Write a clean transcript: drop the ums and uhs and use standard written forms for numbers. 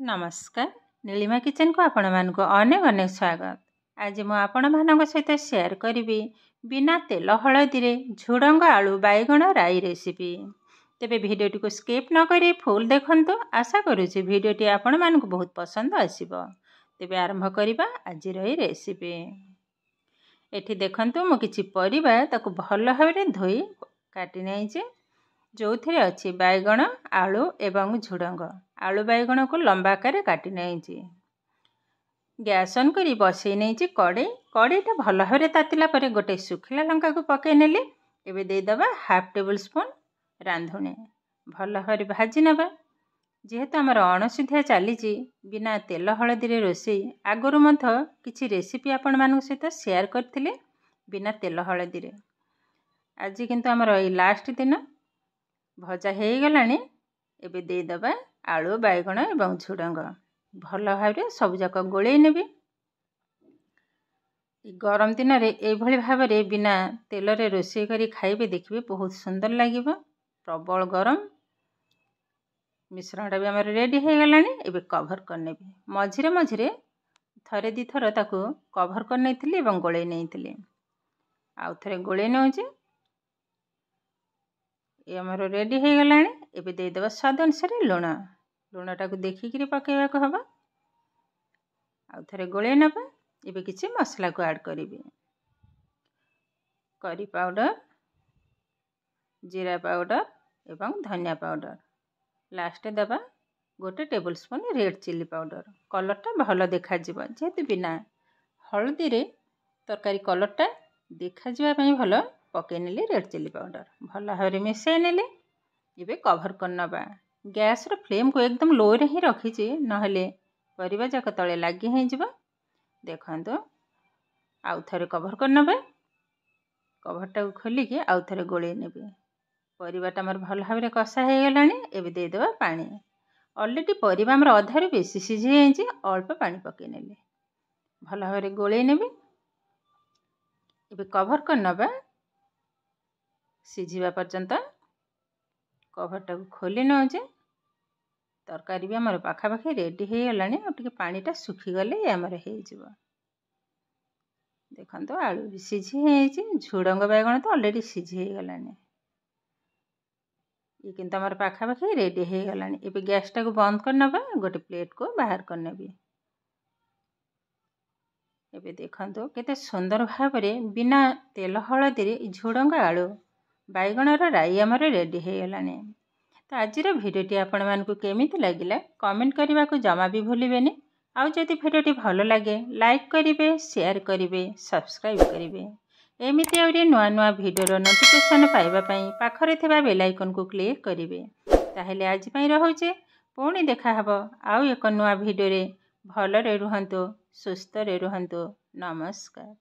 नमस्कार नीलिमा किचन को आपण मानक अनेक अनेक स्वागत। आज मु आपण मानक सहित शेयर करी बिना तेल हलदी रे झुडंग आलू बैगण राई रेसिपी। तेबे भिडियोटी को स्किप न करी फुल देखंतु। आशा करूची भिडियोटी आपण मानक बहुत पसंद आसीबो। तेबे आरंभ करिबा आज रही रेसिपी। एठी देखंतु मु किछि परिबा ताकु भल भाबरे धोई काटि नैचे। जो थे अच्छी बैगण आलू एवं झुडंग आलू बैगण को लंबा आकार काटि नैची। गैस ऑन करी बसई नैची कड़ईटा भल भाव तातिला परे गोटे सुखिला लंका को पकई नेली। एबे दे दबा हाफ टेबल स्पून रांधुणी भल भाव भाजी नबा। जेहेतु आमर अणसुधिया चली बिना तेल हलदी रे रोषे आगुरी मध्य किछि रेसिपी आपण मान सहित शेयर करथिले बिना तेल हलदी रे। आज किंतु आमर ए लास्ट दिन भजा हो गलानी। एबे दे दबा आलू बैगण एवं झुडंग भल भाव सबजाक गोलई नेबी। गरम दिन में भाव में बिना तेल रे रोषे करी खाइबे देखिए बहुत सुंदर लागिबो। प्रबल गरम मिश्रणटा भी आमर रेडी हो गलानी। एबे कभर करनेबी मझिरे मझिरे थरे दी थर ताकू कभर कर नैथिली एवं गोलई नैथिली। आउ थरे गोलई नौची। ये आमर रेडी हो गलानी। एबे दे देबा स्वाद अनुसार लुण लुणटा को देखिकी पकेवा को हबा। आउ थरे गोलई नबा। एबे किछि मसला को ऐड करिबी। करी पाउडर जीरा पाउडर एवं धनिया पाउडर। लास्ट दबा गोटे tablespoon red chilli powder. कलरटा भल देखा जिवो जेहेतु बिना हलदी रे तरकारी कलरटा देखा जिवा पई भल पके नेली रेड चिली पाउडर भल भाव मिसई नेली। एबे कभर कर नबा। गैस रो फ्लेम को एकदम लो रे ही रखीची नहले परिबा जाक तळे लागि हे जिवो। देखंतु आउ थरे कभर कर नबा। कभरटा को खोली के आउ थरे गोळी नेबे। परिबाटा हमर भल भाव कषा हो गलानी। एबे दे देबा पानी। ऑलरेडी परिबा हमर अधारु बेसी सिझी जाइछि अल्प पानी पके नेले भल भाव गोळी नेबे। एबे कभर कर नबा सिझिबा पर्यंत। कभरटा को खोली नौचे। तरकारी भी आमर पाखापाखि रेडी हो गलानी। टिके पानीटा सुखी गले आमर हो जिवो। देखंतु आलू भी सिझी हेछि झुडंग बैगण तो ऑलरेडी सिझी हो गलानी। ये किंतु आमर पाखापाखि रेडी हो गलानी। एबे गैसटा को बंद कर नबा। गोटे प्लेट को बाहर कर नेबी। एबे देखंतु केते सुंदर भाव बिना तेल हलदी रे झुडंग आलू बैगण राई आमर रेडी हो गलानी। तो आज भिडियोटी आपण मानकु केमिति लागिला कमेंट करने को जमा भी भूलिबेनी। आउ जदि भिडियोटी भल लगे लाइक करिवे शेयर करिवे सब्सक्राइब करिवे। एमिति आउरी नुआ नुआ भिडियोर नोटिफिकेशन पाइबा पई पाखरे थिबा बेल आइकन को क्लिक करिवे। ताहेले आज पई रहउचे पुणी देखा हबो आउ एक नुआ भिडियो रे। भलरे रुहंतु सुस्थ रे रुहंतु। नमस्कार।